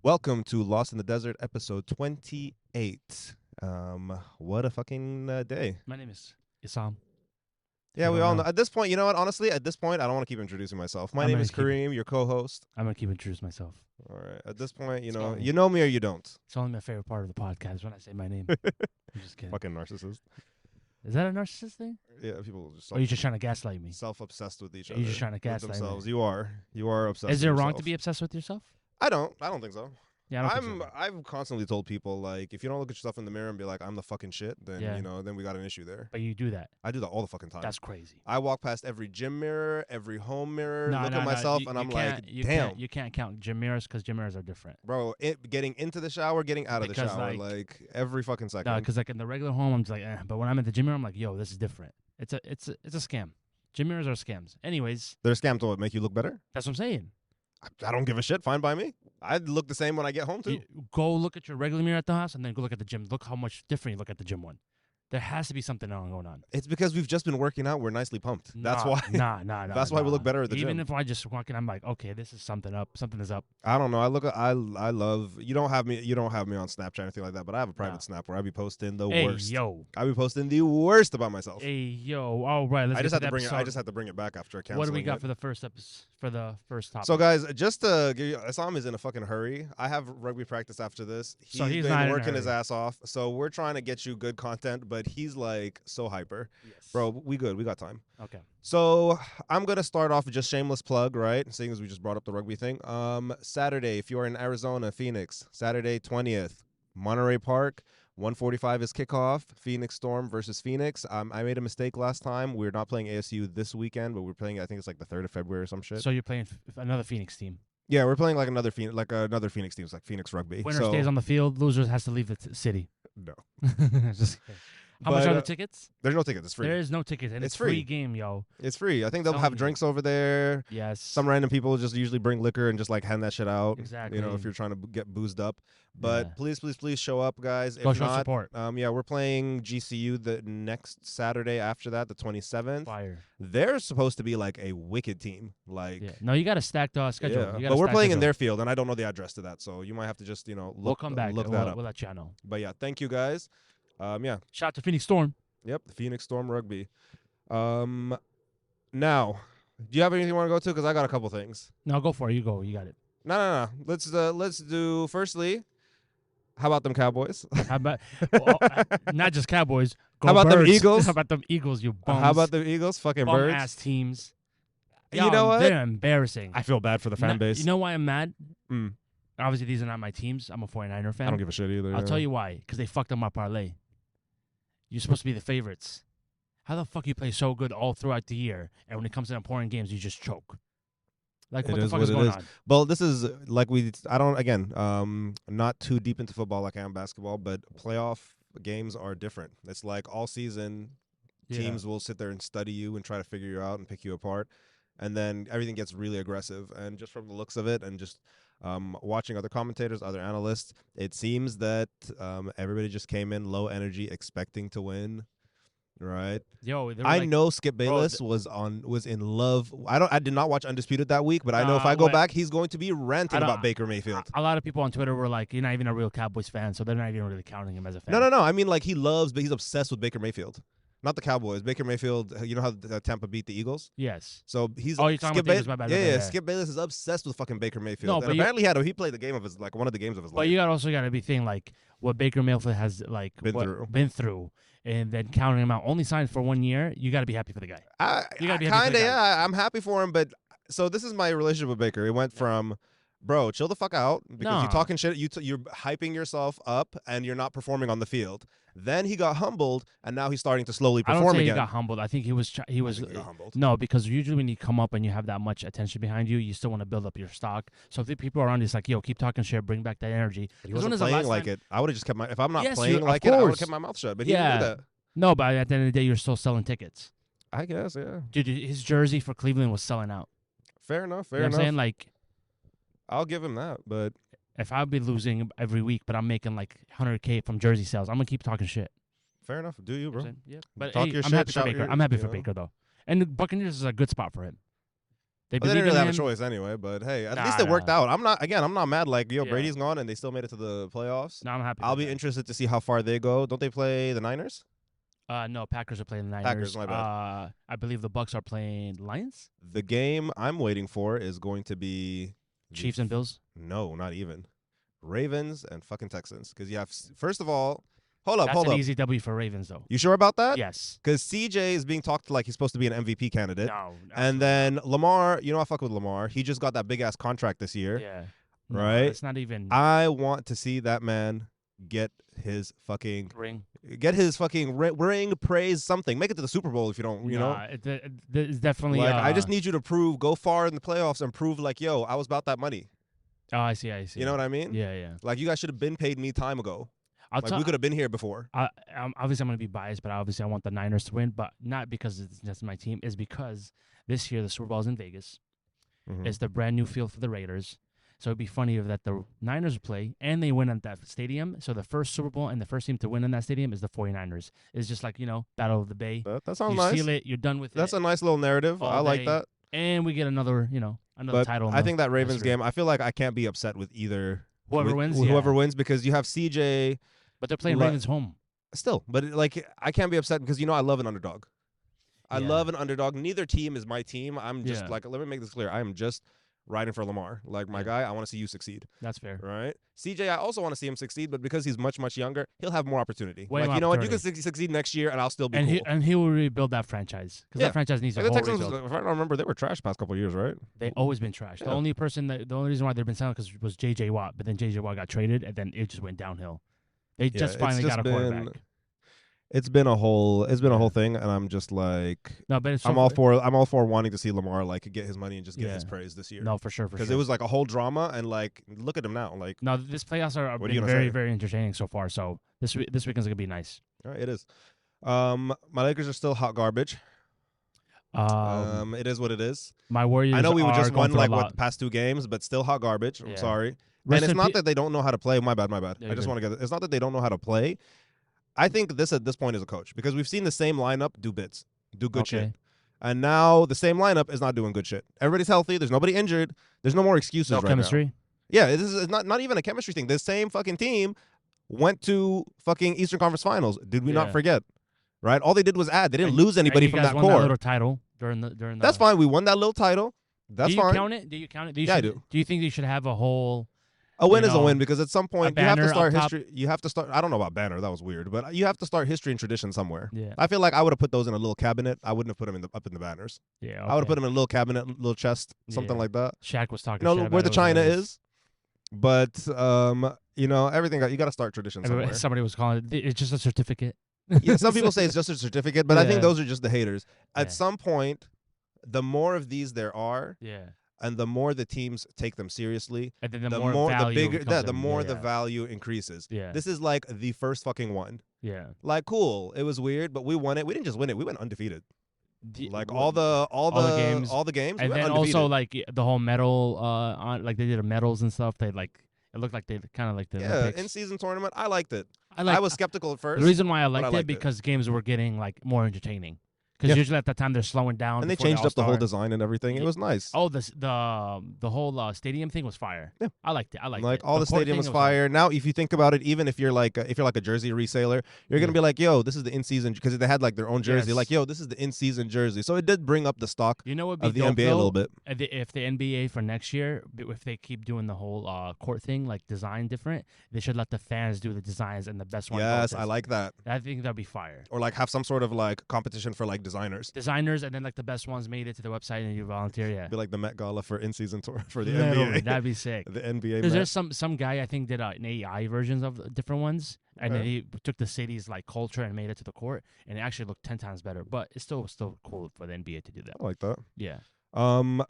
Welcome to Lost in the Desert, episode 28. What a fucking day. My name is Issam. Yeah, we all know. At this point, you know what? Honestly, at this point, I don't want to keep introducing myself. My name is Karim, your co-host. I'm going to keep introducing myself. All right. At this point, you Spell me. know me or you don't. It's only my favorite part of the podcast when I say my name. I'm just kidding. Fucking narcissist. Is that a narcissist thing? Yeah, people just. Or are you just trying to gaslight me? Self-obsessed with each Are other. you just trying to with gaslight me? themselves. You are obsessed. Is it with wrong yourself. to be obsessed with yourself? I don't think so. Yeah, I don't think so. I've constantly told people, like, if you don't look at yourself in the mirror and be like, I'm the fucking shit, then then we got an issue there. But you do that. I do that all the fucking time. That's crazy. I walk past every gym mirror, every home mirror, look at myself, and I'm like, damn. You can't count gym mirrors because gym mirrors are different. Bro, getting into the shower, getting out of the shower, like every fucking second. No, because like in the regular home, I'm just like, but when I'm at the gym mirror, I'm like, yo, this is different. It's a scam. Gym mirrors are scams. Anyways. They're a scam to what? Make you look better? That's what I'm saying. I don't give a shit. Fine by me. I look the same when I get home, too. Go look at your regular mirror at the house and then go look at the gym. Look how much different you look at the gym one. There has to be something going on. It's because we've just been working out. We're nicely pumped. That's why. Nah. That's why we look better at the gym. Even if I just walk in, I'm like, okay, this is something up. Something is up. I don't know. I love. You don't have me on Snapchat or anything like that. But I have a private Snap where I be posting the worst. Yo. I be posting the worst about myself. Hey yo. All right. Let's I just have to bring it back after canceling. What do we got for the first episode? For the first topic. So guys, just to give you, Issam is in a fucking hurry. I have rugby practice after this. He's been working his ass off. So we're trying to get you good content, but he's like so hyper. Yes. Bro, we good. We got time. Okay. So I'm going to start off with just shameless plug, right? Seeing as we just brought up the rugby thing. Saturday, if you're in Arizona, Phoenix, Saturday 20th, Monterey Park. 1:45 is kickoff. Phoenix Storm versus Phoenix. I made a mistake last time. We're not playing ASU this weekend, but we're playing. I think it's like the 3rd of February or some shit. So you're playing another Phoenix team. Yeah, we're playing like another Phoenix team. It's like Phoenix Rugby. Winner stays on the field. Losers has to leave the city. No. Just kidding. How much are the tickets? There's no tickets. It's free. There is no tickets, and it's free game, yo. It's free. I think they'll have drinks over there. Yes. Some random people just usually bring liquor and just like hand that shit out. Exactly. You know, if you're trying to get boozed up. But please show up, guys. Go if show not, support. We're playing GCU the next Saturday after that, the 27th. Fire. They're supposed to be like a wicked team. Like, no, you got a stacked schedule. Yeah. But we're playing in their field, and I don't know the address to that, so you might have to just we'll come back. Look that up. We'll let you know. But yeah, thank you guys. Shout out to Phoenix Storm. Yep, the Phoenix Storm Rugby. Now, do you have anything you want to go to? Because I got a couple things. No, go for it. You go. You got it. No. Let's do firstly. How about them Cowboys? How about not just Cowboys? Go how about Birds. them Eagles? How about them Eagles? You bums. How about them Eagles? Fucking birds. Ass teams. You know what? They're embarrassing. I feel bad for the fan base. You know why I'm mad? Obviously, these are not my teams. I'm a 49er fan. I don't give a shit either. I'll tell you why. Because they fucked up my parlay. You're supposed to be the favorites. How the fuck you play so good all throughout the year, and when it comes to important games, you just choke? Like, what the fuck is going on? Well, this is like not too deep into football like I am basketball, but playoff games are different. It's like all season, teams will sit there and study you and try to figure you out and pick you apart, and then everything gets really aggressive. And just from the looks of it, and just watching other commentators, other analysts, it seems that everybody just came in low energy, expecting to win. Right. Yo, I know Skip Bayless was in love. I did not watch Undisputed that week, but I know if I go back, he's going to be ranting about Baker Mayfield. A lot of people on Twitter were like, "You're not even a real Cowboys fan," so they're not even really counting him as a fan. No. I mean, like he's obsessed with Baker Mayfield. Not the Cowboys. Baker Mayfield, you know how Tampa beat the Eagles? Yes. So he's you're talking about the Eagles, my bad. Yeah. Skip Bayless is obsessed with fucking Baker Mayfield. No, and but apparently he played the game of his one of the games of his life. But you also got to be thinking like what Baker Mayfield has like been through. And then counting him out, only signed for 1 year. You got to be happy for the guy. You got to be happy for the guy. Yeah, I'm happy for him. But so this is my relationship with Baker. It went from, bro, chill the fuck out because you're talking shit. You're hyping yourself up and you're not performing on the field. Then he got humbled, and now he's starting to slowly perform again. I don't say he got humbled. I think he was humbled. No, because usually when you come up and you have that much attention behind you, you still want to build up your stock. So if the people around you, it's like, yo, keep talking shit, bring back that energy. He wasn't playing like it. I would have just kept if I'm not playing like it, I would have kept my mouth shut. But he didn't do that. No, but at the end of the day, you're still selling tickets. I guess, yeah. Dude, his jersey for Cleveland was selling out. Fair enough. You know what I'm saying? Like, I'll give him that, but if I'd be losing every week, but I'm making like $100K from jersey sales, I'm gonna keep talking shit. Fair enough. Do you, bro? Yeah. But talk your I'm shit. happy for Baker. I'm happy for Baker though, and the Buccaneers is a good spot for him. They Well, they believe didn't really in have a him. choice anyway, but hey, at Nah, least it worked nah. out. I'm not mad. Like, yo, Yeah. Brady's gone and they still made it to the playoffs. No, I'm happy. I'll with be that. interested to see how far they go. Don't they play the Niners? No, Packers are playing the Niners. Packers, my bad. I believe the Bucks are playing Lions. The game I'm waiting for is going to be Chiefs and Bills. No, not even. Ravens and fucking Texans. Because you have, first of all, hold That's up. an easy W for Ravens, though. You sure about that? Yes. Because CJ is being talked like he's supposed to be an MVP candidate. No. And then Lamar, you know I fuck with Lamar. He just got that big ass contract this year. Yeah. Right? It's not even. I want to see that man get his fucking ring. Get his fucking ring, praise, something. Make it to the Super Bowl if you don't, you know? It's definitely. Like, I just need you to go far in the playoffs and prove, like, yo, I was about that money. Oh, I see. You know what I mean? Yeah. Like, you guys should have been paid me time ago. We could have been here before. Obviously, I'm going to be biased, but obviously I want the Niners to win, but not because it's just my team. It's because this year the Super Bowl is in Vegas. Mm-hmm. It's the brand new field for the Raiders. So it'd be funny if that the Niners play and they win at that stadium. So the first Super Bowl and the first team to win in that stadium is the 49ers. It's just like, Battle of the Bay. That sounds you nice. You seal it. You're done with That's it. a nice little narrative. I like that. And we get another title. I think that Ravens game, I feel like I can't be upset with either. Whoever wins. Whoever wins, because you have CJ. But they're playing Ravens home. Still, but like I can't be upset because I love an underdog. I love an underdog. Neither team is my team. I'm just like, let me make this clear. I am just riding for Lamar. Like, my guy, I want to see you succeed. That's fair. Right? CJ, I also want to see him succeed, but because he's much, much younger, he'll have more opportunity. Way like, more you know what? You opportunity. can succeed next year, and I'll still be cool. He will rebuild that franchise. Because that franchise needs a whole Texans, rebuild. if I don't remember, they were trash past couple of years, right? They've always been trash. The only reason why they've been selling was J.J. Watt, but then J.J. Watt got traded, and then it just went downhill. They just finally got a quarterback. It's been a whole thing, and I'm just like, no, but I'm all for wanting to see Lamar like get his money and just get his praise this year. No, for sure, because it was like a whole drama, and like look at him now. Like, no, this playoffs are been very, very entertaining so far. So this weekend's gonna be nice. All right, it is. My Lakers are still hot garbage. It is what it is. My Warriors. I know we just won like the past 2 games, but still hot garbage. I'm sorry. And it's not that they don't know how to play. My bad. I just want to get it. It's not that they don't know how to play. I think this at this point is a coach, because we've seen the same lineup do good shit. And now the same lineup is not doing good shit. Everybody's healthy. There's nobody injured. There's no more excuses right chemistry. now. Yeah, this is not even a chemistry thing. The same fucking team went to fucking Eastern Conference Finals. Did we not forget? Right? All they did was add. They didn't lose anybody from that core. core. That little title during the. That's fine. We won that little title. That's fine. Do you count it? Yeah, I do. Do you think they should have a whole? A win is a win, because at some point you have to start history. Top. You have to start. I don't know about banner. That was weird, but you have to start history and tradition somewhere. Yeah. I feel like I would have put those in a little cabinet. I wouldn't have put them up in the banners. Yeah. Okay. I would have put them in a little cabinet, little chest, something like that. Shaq was talking. Where the China is. But everything. You got to start tradition somewhere. Somebody was calling it. It's just a certificate. Yeah. Some people say it's just a certificate, but I think those are just the haters. At some point, the more of these there are. Yeah. And the more the teams take them seriously, and then the more the value increases. Yeah. This is like the first fucking one. Yeah. Like, cool. It was weird, but we won it. We didn't just win it. We went undefeated. All the games. And then also like the whole medal like they did medals and stuff. They like it looked like they kind of like the Olympics. In-season tournament. I liked it. I was skeptical at first. The reason why I liked it because games were getting like more entertaining. Because usually at that time they're slowing down, and they changed up the whole design and everything. It was nice. Oh, the whole stadium thing was fire. Yeah, I liked it. Like all the stadium was fire. Now, if you think about it, even if you're like a jersey reseller, you're gonna be like, yo, this is the in-season, because they had like their own jersey. Like, yo, this is the in-season jersey. So it did bring up the stock. Of the NBA a little bit. If the NBA for next year, if they keep doing the whole court thing, like design different, they should let the fans do the designs and the best one. Yes, I like that. I think that'd be fire. Or like have some sort of like competition for like designers, and then like the best ones made it to the website and you volunteer. Yeah, be like the Met Gala for in-season tour for the NBA. That'd be sick. The NBA. There's some guy I think did an AI versions of different ones, and then he took the city's like culture and made it to the court, and it actually looked 10 times better. But it's still cool for the NBA to do that. I like that. Yeah.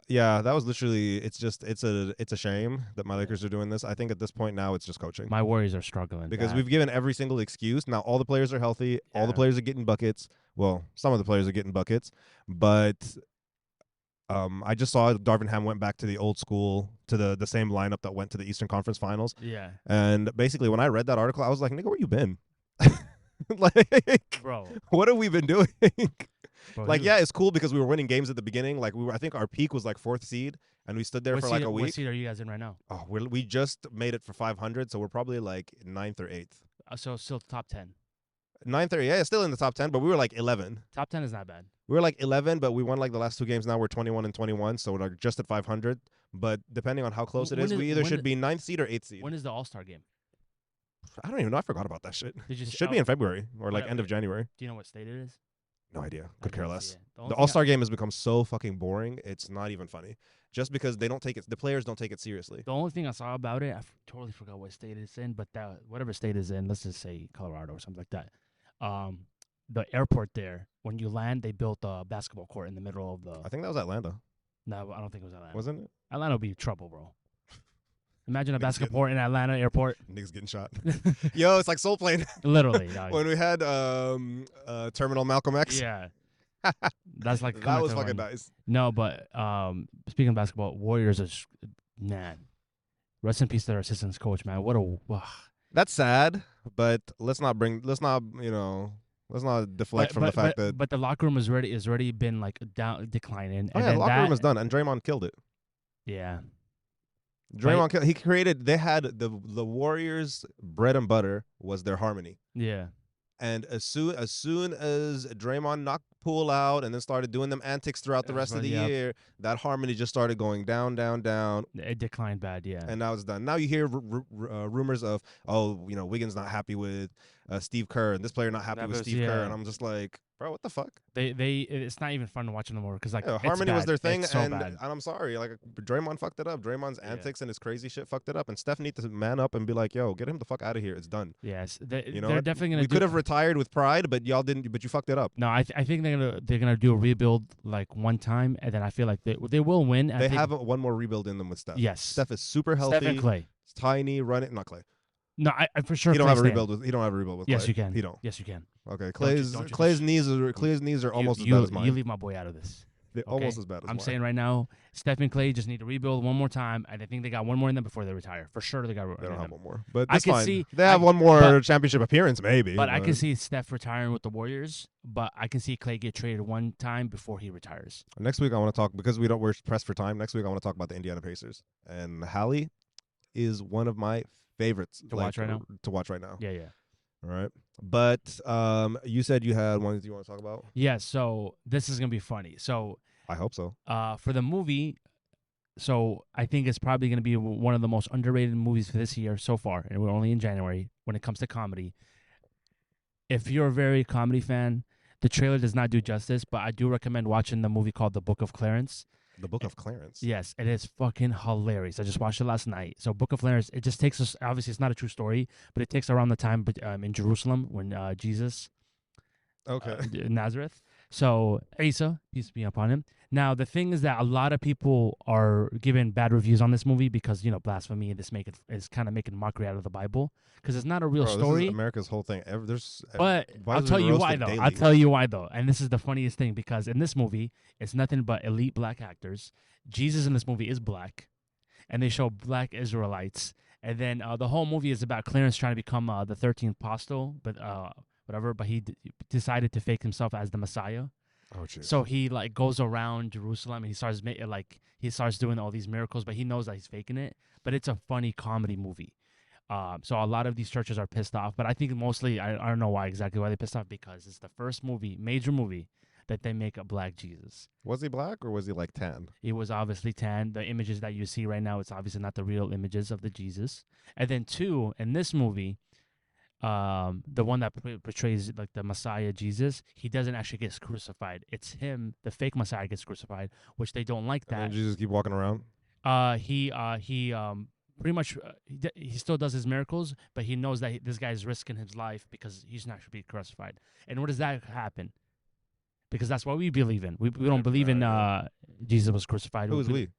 Yeah, that was literally. It's a shame that my Lakers are doing this. I think at this point now it's just coaching. My Warriors are struggling because we've given every single excuse. Now all the players are healthy. All the players are getting buckets. Well, some of the players are getting buckets, but I just saw Darvin Ham went back to the old school, to the same lineup that went to the Eastern Conference Finals. Yeah. And basically, when I read that article, I was like, nigga, where you been? Like, bro, what have we been doing? Bro, Like, yeah, it's cool because we were winning games at the beginning. Like, I think our peak was like 4th seed, and we stood there for like a week. What seed are you guys in right now? Oh, we just made it for 500, so we're probably like 9th or 8th. So still top 10. 9th or yeah, still in the top 10, but we were like 11. Top 10 is not bad. We were like 11, but we won like the last 2 games. Now we're 21 and 21, so we're just at 500. But depending on how close it is, we either should be 9th seed or 8th seed. When is the All-Star game? I don't even know. I forgot about that shit. It should be in February or like end of January. Do you know what state it is? No idea. Could care less. The The All-Star game has become so fucking boring. It's not even funny. Just because they don't take it, the players don't take it seriously. The only thing I saw about it, I totally forgot what state it's in, but whatever state is in, let's just say Colorado or something like that. The airport there, when you land, they built a basketball court in the middle of the. I think that was Atlanta. No, I don't think it was Atlanta. Wasn't it? Atlanta would be trouble, bro. Imagine a basketball court in Atlanta airport. Niggas getting shot. Yo, it's like Soul Plane. Literally. When we had Terminal Malcolm X. Yeah. That's like that was fucking nice. No, but speaking of basketball, Warriors are man. Rest in peace to their assistant coach, man. That's sad, but let's not deflect from the fact that. But the locker room is already been like declining. Oh yeah, the locker room is done, and Draymond killed it. Yeah. Draymond, he created. They had the Warriors' bread and butter was their harmony. Yeah. And as soon as Draymond knocked Poole out and then started doing them antics throughout the rest of the year, that harmony just started going down, down, down. It declined bad, yeah. And now it's done. Now you hear rumors of, Wiggins not happy with Steve Kerr, and this player not happy with Steve Kerr, and I'm just like, bro, what the fuck? It's not even fun to watch anymore because harmony was their thing, and I'm sorry, like Draymond fucked it up. Draymond's antics and his crazy shit fucked it up, and Steph needs to man up and be like, yo, get him the fuck out of here. It's done. Yes, they're definitely gonna. We could have retired with pride, but y'all didn't. But you fucked it up. No, I think they're gonna do a rebuild like one time, and then I feel like they will win. They have one more rebuild in them with Steph. Yes, Steph is super healthy. Steph and Clay. It's tiny, running, not Clay. No, I for sure. He don't have a rebuild with. He don't have a rebuild with. Yes, Clay. you can. He don't. Yes, you can. Okay, Clay's knees are almost as bad as mine. You leave my boy out of this. They're almost as bad as mine. I'm saying right now, Steph and Clay just need to rebuild one more time, and I think they got one more in them before they retire. For sure, they don't have one more, but I can fine. see they have one more championship appearance, maybe. But I can see Steph retiring with the Warriors. But I can see Clay get traded one time before he retires. Next week, I want to talk because we're pressed for time. Next week, I want to talk about the Indiana Pacers, and Hallie is one of my favorites to watch right now. Yeah. All right. But you said you had one that you want to talk about? Yeah, so this is going to be funny. So I hope so. For the movie, so I think it's probably going to be one of the most underrated movies for this year so far, and we're only in January when it comes to comedy. If you're a very comedy fan, the trailer does not do justice, but I do recommend watching the movie called The Book of Clarence. The Book of Clarence. Yes, it is fucking hilarious. I just watched it last night. So Book of Clarence, it just takes us, obviously it's not a true story, but it takes around the time in Jerusalem when Jesus, Nazareth. So Issa, peace be upon him. Now, the thing is that a lot of people are giving bad reviews on this movie because, blasphemy, is kind of making mockery out of the Bible because it's not a real story. This is America's whole thing. But I'll tell you why, though. Daily. I'll tell you why, though. And this is the funniest thing because in this movie, it's nothing but elite black actors. Jesus in this movie is black, and they show black Israelites. And then the whole movie is about Clarence trying to become the 13th apostle, but whatever. But he decided to fake himself as the Messiah. Oh, geez. So he goes around Jerusalem and he starts doing all these miracles, but he knows that he's faking it. But it's a funny comedy movie. So a lot of these churches are pissed off, but I think mostly I don't know exactly why they're pissed off because it's the first major movie that they make a black Jesus. Was he black or was he like tan? He was obviously tan. The images that you see right now, it's obviously not the real images of the Jesus. And then 2, in this movie, the one that portrays like the Messiah Jesus, he doesn't actually get crucified. It's him, the fake Messiah, gets crucified, which they don't like that. And then Jesus keep walking around. He pretty much he still does his miracles, but he knows that this guy's risking his life because he's not should be crucified. And what does that happen? Because that's what we believe in. We don't believe in Jesus was crucified. Who is we?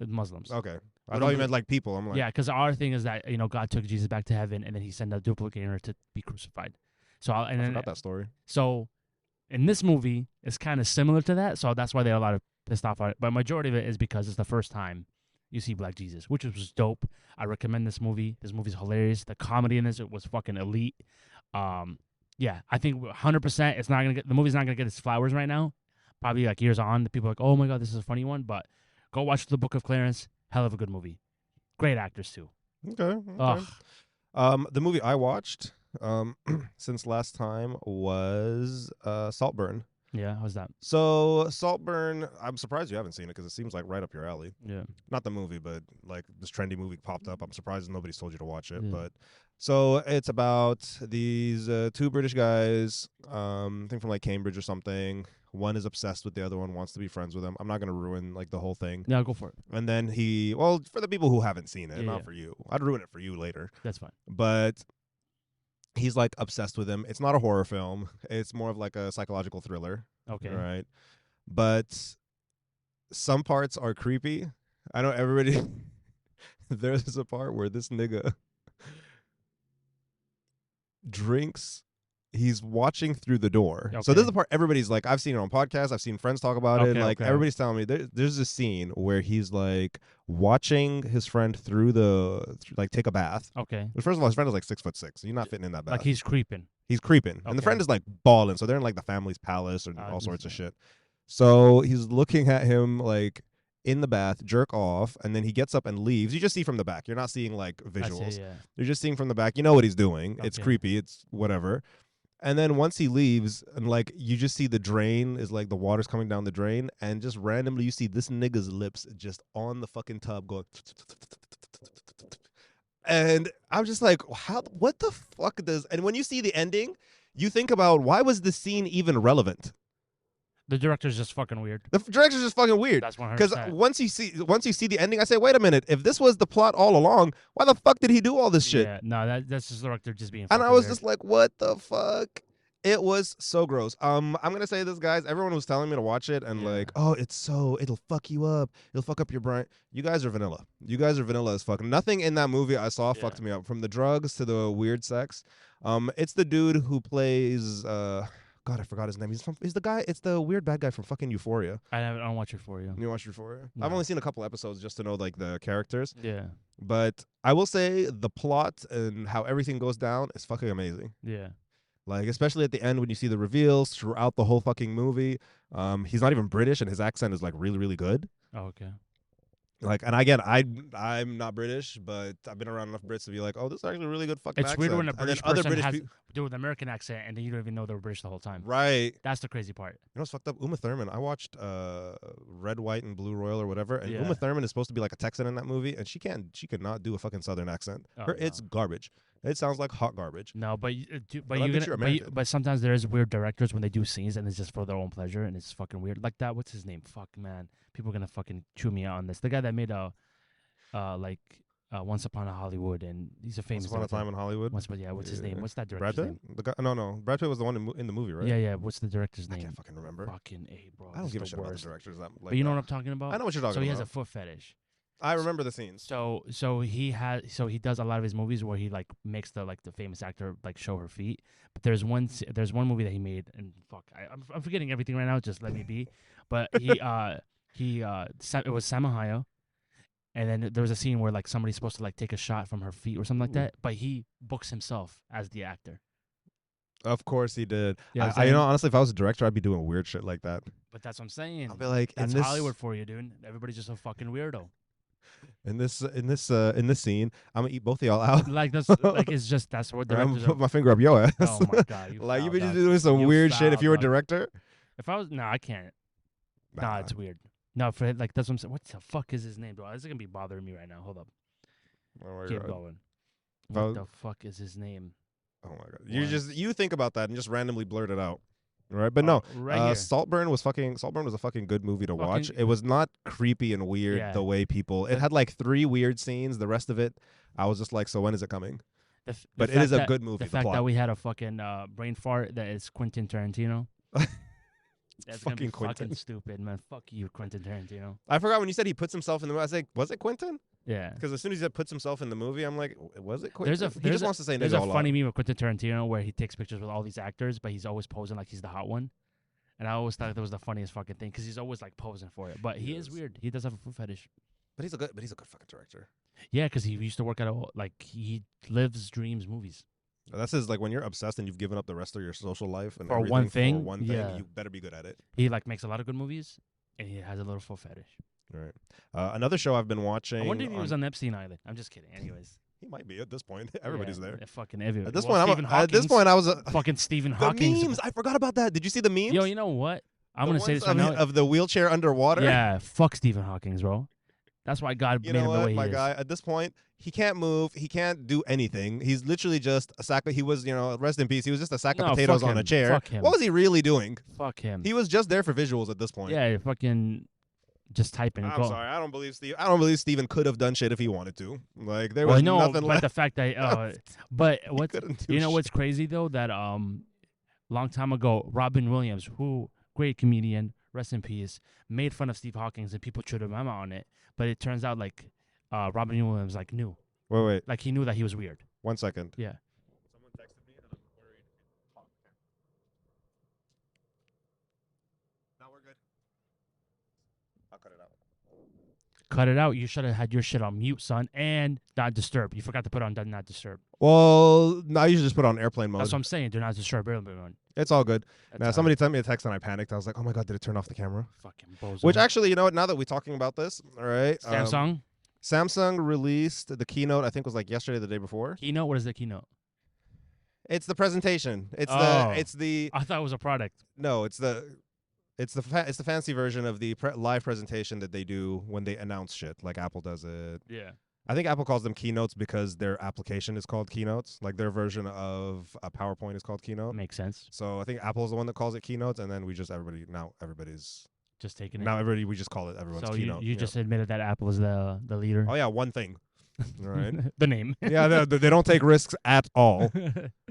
The Muslims. Okay. I thought you meant like people. I'm like, yeah, because our thing is that God took Jesus back to heaven and then he sent a duplicator to be crucified. So I forgot that story. So in this movie, it's kind of similar to that. So that's why they're a lot of pissed off on it. But majority of it is because it's the first time you see black Jesus, which was dope. I recommend this movie. This movie's hilarious. The comedy in this was fucking elite. Yeah, I think 100% the movie's not gonna get its flowers right now. probably like years on, the people are like, oh my god, this is a funny one. But go watch The Book of Clarence. Hell of a good movie. Great actors too. Okay. The movie I watched since last time was Saltburn. Yeah, how's that? So Saltburn, I'm surprised you haven't seen it because it seems like right up your alley. Yeah. Not the movie, but like this trendy movie popped up. I'm surprised nobody's told you to watch it. Yeah. But so it's about these two British guys, I think from like Cambridge or something. One is obsessed with the other one, wants to be friends with him. I'm not going to ruin like the whole thing. Yeah, go for it. And then for the people who haven't seen it, not for you. I'd ruin it for you later. That's fine. But he's like obsessed with him. It's not a horror film. It's more of like a psychological thriller. Okay. Right. But some parts are creepy. I know everybody. There's a part where this nigga drinks. He's watching through the door. Okay. So this is the part everybody's like, I've seen it on podcasts. I've seen friends talk about it. Like everybody's telling me there's a scene where he's like watching his friend through like take a bath. Okay. But first of all, his friend is like 6'6". So you're not fitting in that bath. Like he's creeping. He's creeping. And the friend is like balling. So they're in like the family's palace and all sorts of shit. So he's looking at him like in the bath, jerk off, and then he gets up and leaves. You just see from the back. You're not seeing like visuals. You're just seeing from the back. You know what he's doing. Okay. It's creepy. It's whatever. And then once he leaves, and like you just see the drain is like the water's coming down the drain, and just randomly you see this nigga's lips just on the fucking tub going. And I'm just like, what the fuck does? And when you see the ending, you think about why was the scene even relevant? The director's just fucking weird. The director's just fucking weird. That's 100%. Because once you see the ending, I say, wait a minute. If this was the plot all along, why the fuck did he do all this shit? Yeah, no, that's just the director just being. And I was weird. just like, what the fuck? It was so gross. I'm gonna say this, guys. Everyone was telling me to watch it and like, oh, it'll fuck you up. It'll fuck up your brain. You guys are vanilla. You guys are vanilla as fuck. Nothing in that movie I saw fucked me up. From the drugs to the weird sex. It's the dude who plays God, I forgot his name. He's the guy. It's the weird bad guy from fucking Euphoria. I don't watch Euphoria. You watch Euphoria? No. I've only seen a couple episodes just to know like the characters. Yeah. But I will say the plot and how everything goes down is fucking amazing. Yeah. Like especially at the end when you see the reveals throughout the whole fucking movie. He's not even British and his accent is like really really good. Oh, okay. Like, and again, I'm not British, but I've been around enough Brits to be like, oh, this is actually a really good fucking accent. It's weird when a British person has do an American accent and then you don't even know they were British the whole time. Right. That's the crazy part. You know what's fucked up? Uma Thurman. I watched Red, White, and Blue Royal or whatever, and Uma Thurman is supposed to be like a Texan in that movie, and she could not do a fucking Southern accent. It's garbage. It sounds like hot garbage. No, but sometimes there is weird directors when they do scenes and it's just for their own pleasure and it's fucking weird. Like that. What's his name? Fuck man, people are gonna fucking chew me out on this. The guy that made Once Upon a Hollywood, and he's a famous. Once Upon a Time in Hollywood. What's his name? What's that director's Brad Pitt? name? The guy, no. Brad Pitt was the one in the movie, right? Yeah. What's the director's name? I can't fucking remember. Fucking A, bro. I don't give a shit about the directors. But you know what I'm talking about? I know what you're talking about. So he has a foot fetish. I remember the scenes. So he does a lot of his movies where he like makes the famous actor like show her feet. But there's one movie that he made, and fuck, I'm forgetting everything right now. Just let me be. But it was Samahaya. And then there was a scene where like somebody's supposed to like take a shot from her feet or something like that, but he books himself as the actor. Of course he did. Yeah, honestly, if I was a director, I'd be doing weird shit like that. But that's what I'm saying. I'll be like, it's Hollywood for you, dude. Everybody's just a fucking weirdo. In this scene, I'm gonna eat both of y'all out. Like that's what directors I'm put my finger up your ass. Oh my god! Like you be just doing some weird shit if you were a director. If I was, I can't. Nah, it's weird. No, for like that's what I'm saying. What the fuck is his name, bro? This is gonna be bothering me right now.Hold up. Oh Keep going. What the fuck is his name? Oh my god! You think about that and just randomly blurt it out, right? But no, Saltburn was a fucking good movie to watch. It was not creepy and weird the way people. It had like 3 weird scenes. The rest of it, I was just like, so when is it coming? But it is a good movie. The fact that we had a fucking brain fart that is Quentin Tarantino. That's fucking fucking stupid, man. Fuck you, Quentin Tarantino. I forgot when you said he puts himself in the movie. I was like, was it Quentin? Yeah. Because as soon as he said puts himself in the movie, I'm like, was it Quentin? He just wants to say there's a funny meme of Quentin Tarantino where he takes pictures with all these actors, but he's always posing like he's the hot one. And I always thought that was the funniest fucking thing because he's always like posing for it. But he is weird. He does have a foot fetish. But he's a good fucking director. Yeah, because he used to work at he lives, dreams movies. That's his, like when you're obsessed and you've given up the rest of your social life and for everything one thing. for one thing, you better be good at it. He like makes a lot of good movies, and he has a little foot fetish. Right. Another show I've been watching. I wonder if he was on Epstein Island. I'm just kidding. Anyways. He might be at this point. Everybody's there. Fucking everyone. At this point, I was fucking Stephen Hawking. The memes. I forgot about that. Did you see the memes? Yo, you know what? I'm gonna say this right now. Of the wheelchair underwater. Yeah, fuck Stephen Hawking, bro. That's why God made him the way he is. My guy. At this point, he can't move. He can't do anything. He's literally just a sack. He was, rest in peace. He was just a sack of potatoes on a chair. Fuck him. What was he really doing? Fuck him. He was just there for visuals at this point. Yeah, fucking. Just typing. I'm sorry. I don't believe Steven could have done shit if he wanted to. Like there was nothing left. But the fact that but what's crazy though, that long time ago Robin Williams, who great comedian, rest in peace, made fun of Steve Hawking and people chewed him out on it. But it turns out like Robin Williams like knew. Wait. Like he knew that he was weird. 1 second. Yeah. Someone texted me and I'm worried. Now we're good. I'll cut it out. Cut it out. You should have had your shit on mute, son, and not disturb. You forgot to put on do not disturb. Well, now you should just put on airplane mode. That's what I'm saying. Do not disturb airplane mode. It's all good. Now, somebody sent me a text and I panicked. I was like, oh my God, did it turn off the camera? Fucking bozo. Which actually, you know what? Now that we're talking about this, all right. Samsung released the keynote, I think was like yesterday, the day before. Keynote? What is the keynote? It's the presentation. It's the. I thought it was a product. No, it's the fancy version of the live presentation that they do when they announce shit, like Apple does it. Yeah. I think Apple calls them keynotes because their application is called Keynotes. Like their version of a PowerPoint is called Keynote. Makes sense. So I think Apple's the one that calls it Keynotes, and then everybody's just taking it. Now we just call it everyone's Keynote. So you just admitted that Apple was the leader. Oh yeah, one thing. Right. The name. Yeah, they don't take risks at all.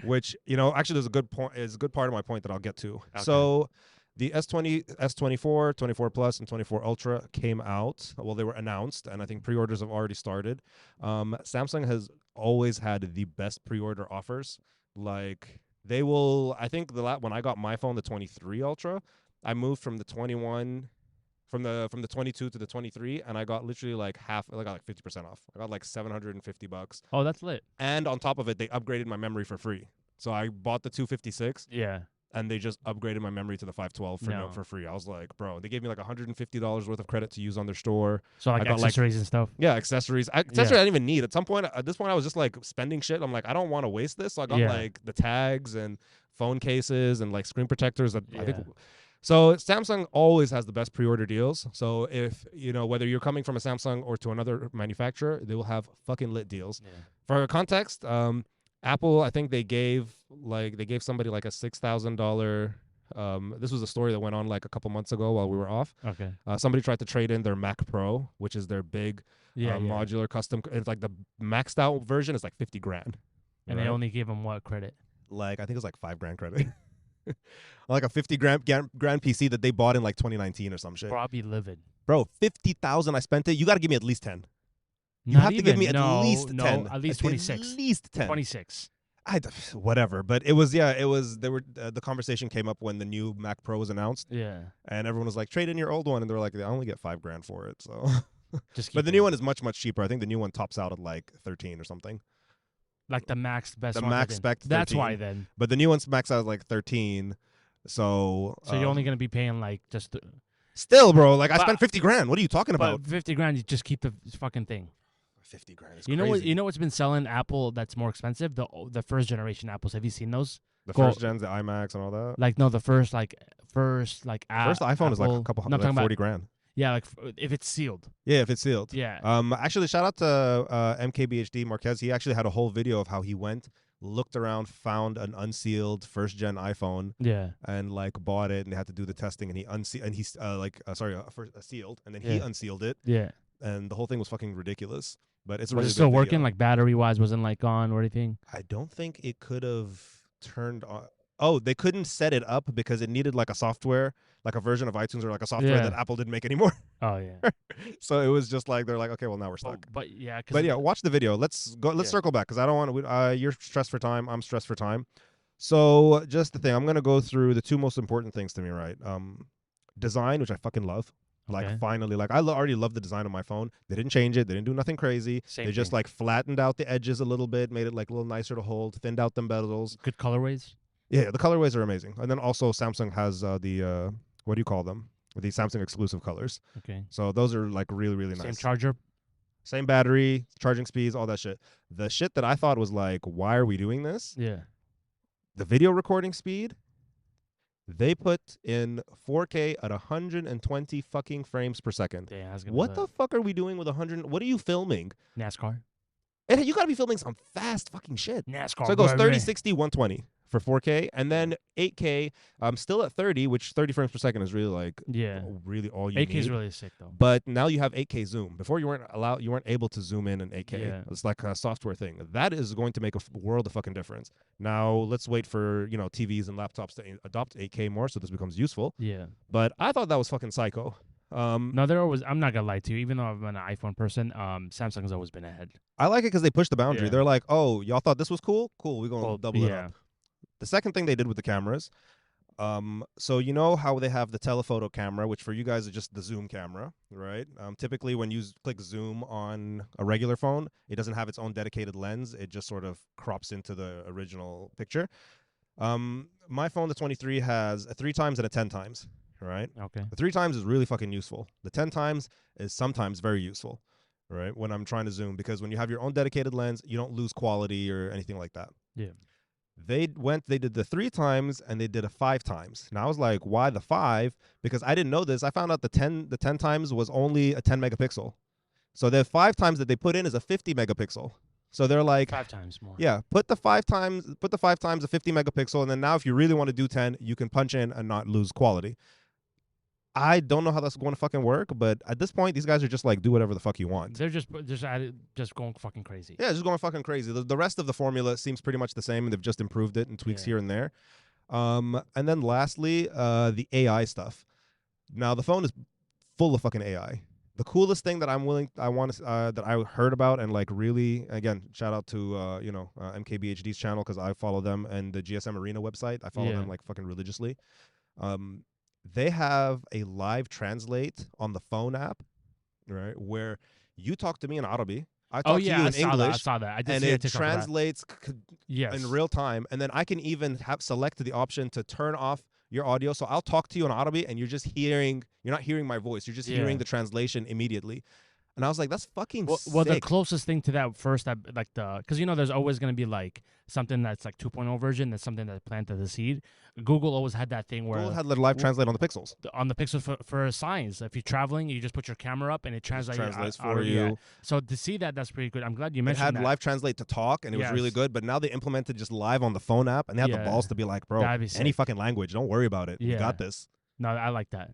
Which actually there's a good point. Is a good part of my point that I'll get to. Okay. So. The S24, 24 Plus, and 24 Ultra came out. Well, they were announced, and I think pre-orders have already started. Samsung has always had the best pre-order offers. Like they will, I think when I got my phone, the 23 Ultra, I moved from the 21, from the 22 to the 23, and I got literally like half. I got like 50% off. I got like $750. Oh, that's lit. And on top of it, they upgraded my memory for free. So I bought the 256. Yeah. And they just upgraded my memory to the 512 for free. I was like, bro, they gave me like $150 worth of credit to use on their store. So like accessories and stuff? Yeah, accessories. Accessories I didn't even need. At this point, I was just like spending shit. I'm like, I don't want to waste this. So I got like the tags and phone cases and like screen protectors. I think. So Samsung always has the best pre-order deals. So if, whether you're coming from a Samsung or to another manufacturer, they will have fucking lit deals. Yeah. For context, Apple, I think they gave somebody like a $6,000. This was a story that went on like a couple months ago while we were off. Okay. Somebody tried to trade in their Mac Pro, which is their big modular custom. It's like the maxed out version is like $50,000. And they only gave them what credit? Like I think it was like $5,000 credit. Like a $50,000 PC that they bought in like 2019 or some shit. Bro, I'll be livid. Bro, $50,000 I spent it. You got to give me at least 10. You have to give me at least 10. At least 26. At least 10. 26. Whatever, but it was. The conversation came up when the new Mac Pro was announced. Yeah. And everyone was like, trade in your old one, and they were like, I only get $5,000 for it. So. But the new one is much cheaper. I think the new one tops out at like 13 or something. Like the max best. The max spec. 13, that's why then. But the new one's max out at like 13. So. So you're only gonna be paying like just. Still, bro, like I spent $50,000. What are you talking about? $50,000, you just keep the fucking thing. $50,000 is crazy. You know what's been selling Apple that's more expensive? The first generation Apples. Have you seen those? The first gens, the iMacs and all that. Like no, the first iPhone Apple, is like a couple hundred, like $40,000. Yeah, like if it's sealed. Yeah, if it's sealed. Yeah. Actually, shout out to MKBHD Marquez. He actually had a whole video of how he went, looked around, found an unsealed first gen iPhone. Yeah. And like bought it, and they had to do the testing, and he sealed, and then he unsealed it. Yeah. And the whole thing was fucking ridiculous. But it's was it still working? Like battery wise, wasn't like on or anything? I don't think it could have turned on. Oh, they couldn't set it up because it needed like a software, like a version of iTunes or like a software that Apple didn't make anymore. Oh yeah. So it was just like they're like, okay, well now we're stuck. But watch the video. Let's go. Let's circle back because I don't want to. You're stressed for time. I'm stressed for time. So just the thing, I'm gonna go through the two most important things to me, right? Design, which I fucking love. Like finally, like I already love the design of my phone. They didn't change it. They didn't do nothing crazy. They just like flattened out the edges a little bit, made it like a little nicer to hold, thinned out the bezels. Good colorways. Yeah, the colorways are amazing. And then also Samsung has the what do you call them? The Samsung exclusive colors. Okay. So those are like really, really nice. Same charger. Same battery, charging speeds, all that shit. The shit that I thought was like, why are we doing this? Yeah. The video recording speed. They put in 4K at 120 fucking frames per second. Yeah, what the fuck are we doing with 100? What are you filming? NASCAR. And you gotta be filming some fast fucking shit. NASCAR. So it goes 30, 60, 120 for 4K, and then 8K. Still at 30, which 30 frames per second is really like really all you 8K need. 8K is really sick though. But now you have 8K zoom. Before you weren't able to zoom in 8K. Yeah. It's like a software thing. That is going to make a world of fucking difference. Now let's wait for TVs and laptops to adopt 8K more, so this becomes useful. Yeah. But I thought that was fucking psycho. No, there always. I'm not gonna lie to you. Even though I've been an iPhone person, Samsung's always been ahead. I like it because they pushed the boundary. Yeah. They're like, "Oh, y'all thought this was cool? Cool, we're gonna double it up." The second thing they did with the cameras, so you know how they have the telephoto camera, which for you guys is just the zoom camera, right? Typically, when you click zoom on a regular phone, it doesn't have its own dedicated lens. It just sort of crops into the original picture. My phone, the 23, has a 3 times and a 10 times. Right. Okay. The 3 times is really fucking useful. The 10 times is sometimes very useful, right? When I'm trying to zoom, because when you have your own dedicated lens, you don't lose quality or anything like that. Yeah. They did the 3 times and they did a 5 times. Now I was like, why the 5? Because I didn't know this. I found out the 10 times was only a 10 megapixel. So the 5 times that they put in is a 50 megapixel. So they're like 5 times more. Yeah, put the 5 times a 50 megapixel, and then now if you really want to do 10, you can punch in and not lose quality. I don't know how that's going to fucking work, but at this point, these guys are just like, do whatever the fuck you want. They're just going fucking crazy. Yeah, just going fucking crazy. The rest of the formula seems pretty much the same, and they've just improved it and tweaks here and there. And then lastly, the AI stuff. Now the phone is full of fucking AI. The coolest thing that that I heard about and like really, again, shout out to MKBHD's channel because I follow them, and the GSM Arena website. I follow them like fucking religiously. They have a live translate on the phone app, right? Where you talk to me in Arabic, I talk to you in English. I saw that. I did and see it translates in real time. And then I can even select the option to turn off your audio. So I'll talk to you in Arabic, and you're not hearing my voice. You're just hearing the translation immediately. And I was like, that's fucking sick. Well, the closest thing to that first, because there's always going to be like something that's like 2.0 version, that's something that planted the seed. Google always had that thing where Google had the live translate on the Pixels. On the Pixels for signs. If you're traveling, you just put your camera up and it translates for you. Yeah. So to see that's pretty good. I'm glad you mentioned that. It had live translate to talk, and it was really good. But now they implemented just live on the phone app, and they had the balls to be like, bro, any fucking language, don't worry about it. We got this. No, I like that.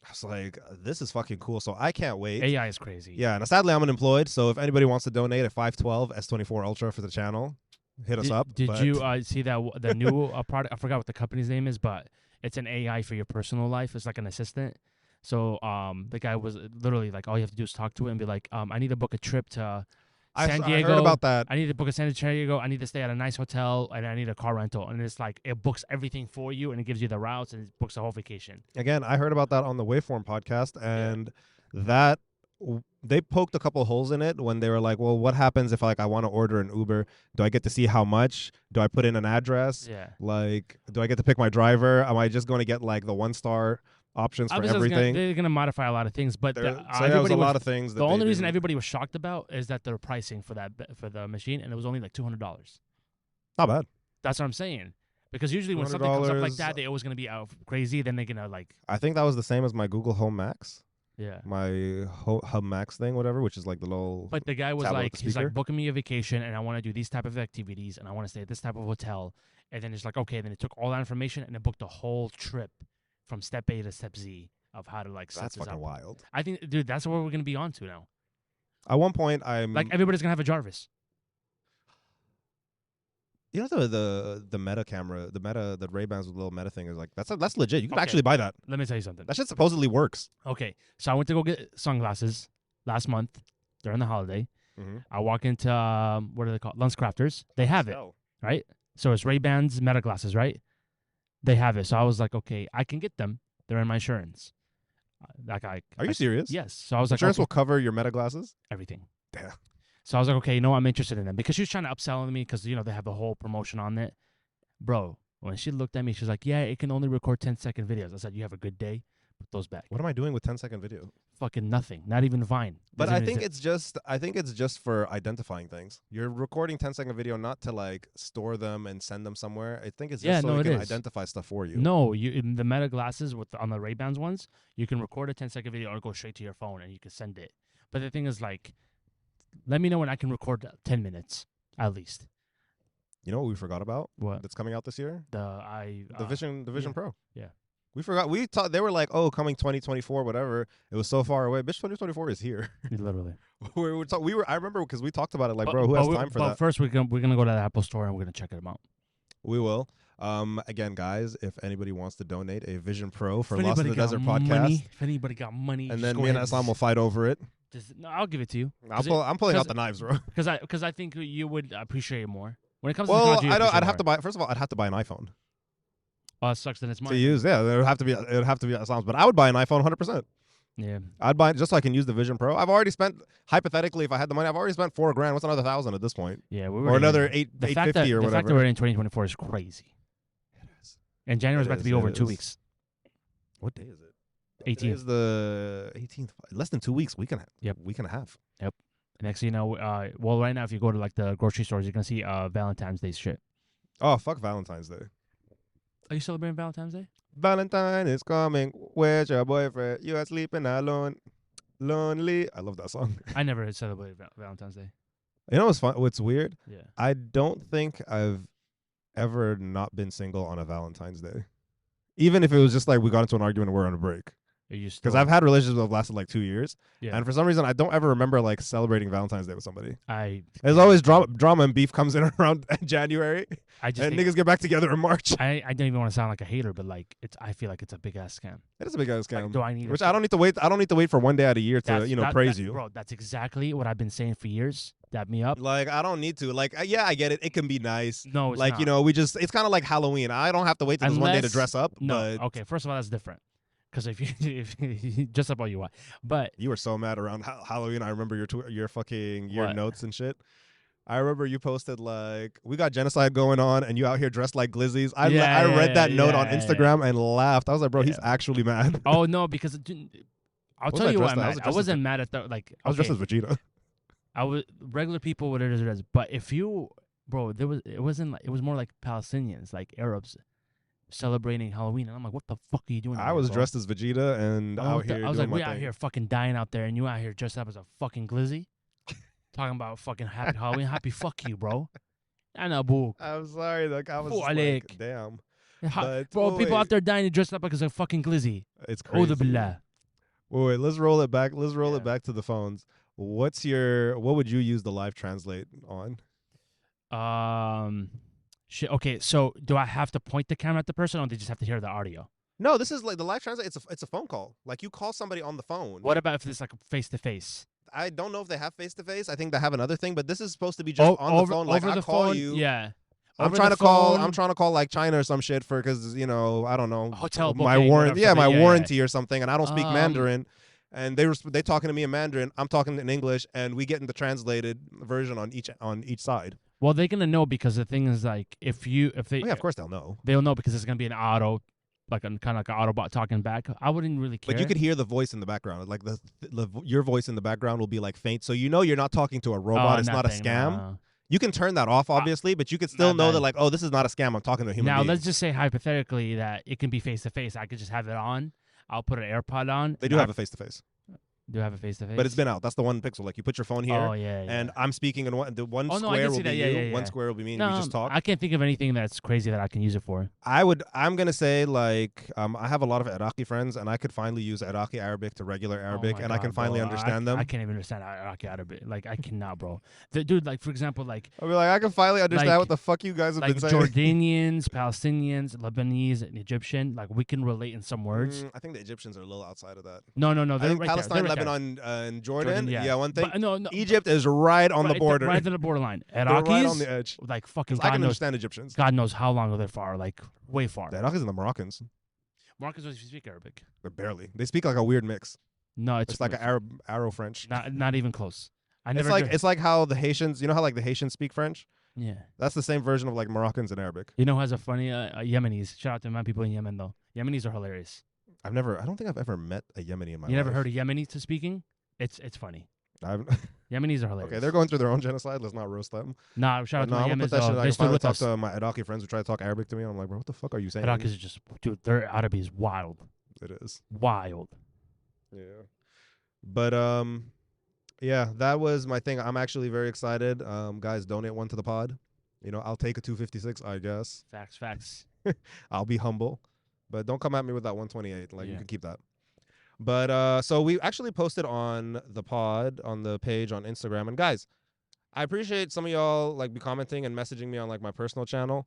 I was like, this is fucking cool. So I can't wait. AI is crazy. Yeah, and sadly, I'm unemployed. So if anybody wants to donate a 512 S24 Ultra for the channel, hit us up. Did you see the new product? I forgot what the company's name is, but it's an AI for your personal life. It's like an assistant. So the guy was literally like, all you have to do is talk to it and be like, I need to book a trip to San Diego. I heard about that. I need to book a San Diego. I need to stay at a nice hotel, and I need a car rental. And it's like it books everything for you, and it gives you the routes, and it books the whole vacation. Again, I heard about that on the Waveform podcast, and that they poked a couple holes in it when they were like, well, what happens if I want to order an Uber? Do I get to see how much? Do I put in an address? Yeah. Like, do I get to pick my driver? Am I just going to get like the 1-star options for everything? They're going to modify a lot of things, but there was a lot of things. The only reason everybody was shocked about is that their pricing for the machine, and it was only like $200. Not bad. That's what I'm saying. Because usually when something comes up like that, they're always going to be out crazy. Then they're going to like. I think that was the same as my Google Home Max. Yeah. My Hub Max thing, whatever, which is like the little. But the guy was like, he's like, booking me a vacation, and I want to do these type of activities, and I want to stay at this type of hotel, and then it's like, okay, then it took all that information and it booked the whole trip from step A to step Z of how to like set this up. That's fucking wild. I think, dude, that's what we're gonna be on to now. At one point, I'm like everybody's gonna have a Jarvis. You know the Meta camera, the Ray-Bans with the little Meta thing is like that's legit. You can actually buy that. Let me tell you something. That shit supposedly works. Okay, so I went to go get sunglasses last month during the holiday. Mm-hmm. I walk into what are they called? LensCrafters. They have it, right? So it's Ray-Bans Meta glasses, right? They have it. So I was like, okay, I can get them. They're in my insurance. Are you serious? Yes. So I was insurance like, will cover your Meta glasses? Everything. Damn. So I was like, okay, I'm interested in them because she was trying to upsell me because they have the whole promotion on it, bro. When she looked at me, she was like, yeah, it can only record 10-second videos. I said, you have a good day. Put those back. What am I doing with 10-second video? Fucking nothing. Not even Vine. But I think it's just for identifying things. You're recording 10-second video not to like store them and send them somewhere. I think it's just so it can identify stuff for you. No, in the Meta glasses on the Ray-Bans ones, you can record a 10-second video or go straight to your phone and you can send it. But the thing is, like, let me know when I can record 10 minutes at least. You know what we forgot about? What? That's coming out this year? The Vision Pro. Yeah. We forgot. We thought they were like, oh, coming 2024, whatever. It was so far away. Bitch, 2024 is here. Literally. I remember because we talked about it. Like, bro, who has time for that? But first, we're gonna go to the Apple Store and we're gonna check them out. We will. Again, guys, if anybody wants to donate a Vision Pro for Lost in the Desert podcast, if anybody got money, and then me and Issam will fight over it. No, I'll give it to you. I'm pulling out the knives, bro. Because I think you would appreciate it more when it comes to technology. I'd have to buy. First of all, I'd have to buy an iPhone. Oh, it sucks. Then it's mine to use. Yeah, it would have to be Issam's, but I would buy an iPhone 100%. Yeah, I'd buy it just so I can use the Vision Pro. I've already spent, hypothetically, if I had the money, I've already spent $4,000. What's another $1,000 at this point? Yeah, or another $850 or whatever. The fact that we're in 2024 is crazy. It is. And January is about to be over in 2 weeks. What day is it? 18th. Is the 18th. Less than 2 weeks. Week and a half. Yep. Next thing you know, well, right now, if you go to like the grocery stores, you're gonna see Valentine's Day shit. Oh, fuck Valentine's Day. Are you celebrating Valentine's Day? Valentine is coming. Where's your boyfriend? You are sleeping alone. Lonely. I love that song. I never celebrated Valentine's Day. You know what's fun? What's weird? Yeah. I don't think I've ever not been single on a Valentine's Day. Even if it was just like we got into an argument and we're on a break. Because I've had relationships that have lasted like 2 years. Yeah. And for some reason, I don't ever remember like celebrating Valentine's Day with somebody. There's always drama and beef comes in around January. And niggas get back together in March. I don't even want to sound like a hater, but like I feel like it's a big ass scam. It is a big ass scam. Like, do I need I don't need to wait. I don't need to wait for one day out of the year to praise you, bro. That's exactly what I've been saying for years. Dab me up. Like I don't need to. Like yeah, I get it. It can be nice. No, it's like not. it's kind of like Halloween. I don't have to wait till this one day to dress up. No, but okay. First of all, that's different. Because if you just up all you want, but you were so mad around Halloween. I remember your fucking notes and shit. I remember you posted like we got genocide going on, and you out here dressed like glizzies. I read that note on Instagram and laughed. I was like, bro, he's actually mad. Oh no, because I'll tell you what, I wasn't mad at the like. I was dressed as Vegeta. I was regular people, whatever it is. But if you, bro, it was more like Palestinians, like Arabs. Celebrating Halloween, and I'm like, what the fuck are you doing? I was dressed as Vegeta and out here. I was like, we out here fucking dying out there, and you out here dressed up as a fucking glizzy, talking about fucking happy Halloween, happy fuck you, bro. I know, boo. I'm sorry, like I was like, damn, bro. People out there dying dressed up like as a fucking glizzy. It's crazy. Wait, let's roll it back. Let's roll it back to the phones. What would you use the live translate on? Shit. Okay, so do I have to point the camera at the person, or do they just have to hear the audio? No, this is like the live translate. It's a phone call. Like you call somebody on the phone. What about if it's like face to face? I don't know if they have face to face. I think they have another thing, but this is supposed to be just on the phone. Like I call you. Yeah. I'm trying to call like China or some shit because I don't know, hotel my warranty. Yeah, my warranty or something, and I don't speak Mandarin. And they talking to me in Mandarin. I'm talking in English, and we get in the translated version on each side. Well, they're gonna know because the thing is like if they of course they'll know. They'll know because it's gonna be an auto, like kind of like an Autobot talking back. I wouldn't really care. But you could hear the voice in the background, like your voice in the background will be like faint, so you're not talking to a robot. It's not a scam. No. You can turn that off, obviously, but you could still know that like, oh, this is not a scam. I'm talking to a human being. Now let's just say hypothetically that it can be face to face. I could just have it on. I'll put an AirPod on. They do have a face to face. Do have a face-to-face? But it's been out. That's the one pixel. Like, you put your phone here, and I'm speaking, and one square will be you, one square will be me, and we just talk. I can't think of anything that's crazy that I can use it for. I'm going to say, like, I have a lot of Iraqi friends, and I could finally use Iraqi Arabic to regular Arabic, and I can finally understand them. I can't even understand Iraqi Arabic. Like, I cannot, bro. Dude, like, for example, like... I'll be like, I can finally understand what the fuck you guys have been saying. Like, Jordanians, Palestinians, Lebanese, and Egyptian, like, we can relate in some words. I think the Egyptians are a little outside of that. No. I think right Palestine, there. Lebanon, and Jordan, one thing. But, no, Egypt is right on the border. Right on the borderline. Iraqis, right on the edge. Like fucking. I can understand Egyptians. God knows how long they're far. Like way far. The Iraqis and the Moroccans. Moroccans don't speak Arabic. But barely. They speak like a weird mix. No, it's like an Arab French. Not even close. It's like how the Haitians, you know how like the Haitians speak French? Yeah. That's the same version of like Moroccans and Arabic. You know who has a funny Yemenis? Shout out to my people in Yemen though. Yemenis are hilarious. I don't think I've ever met a Yemeni in my life. You never heard of Yemeni to speaking? It's funny. Yemenis are hilarious. Okay, they're going through their own genocide. Let's not roast them. Nah, shout out to my Yemens. I finally talk us. to my Iraqi friends who try to talk Arabic to me. And I'm like, bro, what the fuck are you saying? Iraqis are just, dude, their Arabic is wild. It is. Wild. Yeah. But, yeah, that was my thing. I'm actually very excited. Guys, donate one to the pod. You know, I'll take a 256, I guess. Facts. I'll be humble. But don't come at me with that 128. Like, you can keep that. But so we actually posted on the pod, on the page on Instagram. And guys, I appreciate some of y'all like be commenting and messaging me on like my personal channel.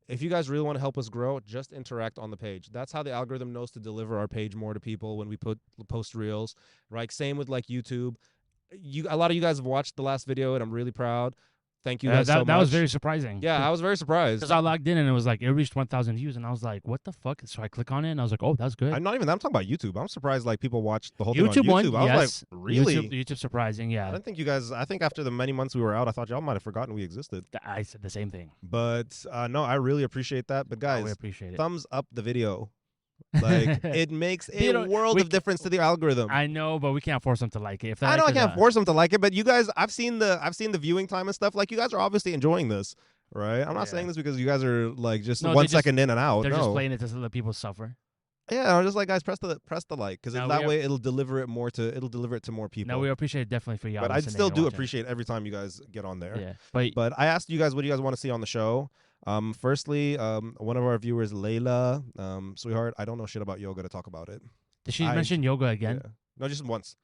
If you guys really want to help us grow, just interact on the page. That's how the algorithm knows to deliver our page more to people when we post reels, right? Same with like YouTube. A lot of you guys have watched the last video, and I'm really proud. Thank you guys so much. That was very surprising. Yeah, I was very surprised. Because I logged in and it was like, it reached 1,000 views. And I was like, what the fuck? So I click on it and I was like, oh, that's good. I'm not even that. I'm talking about YouTube. I'm surprised like people watched the whole thing on YouTube. I was like, really? YouTube surprising, yeah. I didn't think you guys, I think after the many months we were out, I thought y'all might have forgotten we existed. I said the same thing. But no, I really appreciate that. But guys, we appreciate it. Thumbs up the video. Like it makes a world of difference to the algorithm. I know, but we can't force them to like it. I know I can't force them to like it, but you guys, I've seen the viewing time and stuff. Like you guys are obviously enjoying this, right? I'm not saying this because you guys are like just 1 second in and out. They're just playing it to let people suffer. Yeah, I'm just like guys, press the like because that way it'll deliver it to more people. No, we appreciate it definitely for y'all. But I still do appreciate every time you guys get on there. Yeah, but I asked you guys what do you guys want to see on the show. Firstly, one of our viewers, Layla, sweetheart, I don't know shit about yoga to talk about it. Did she mention yoga again? Yeah. No, just once.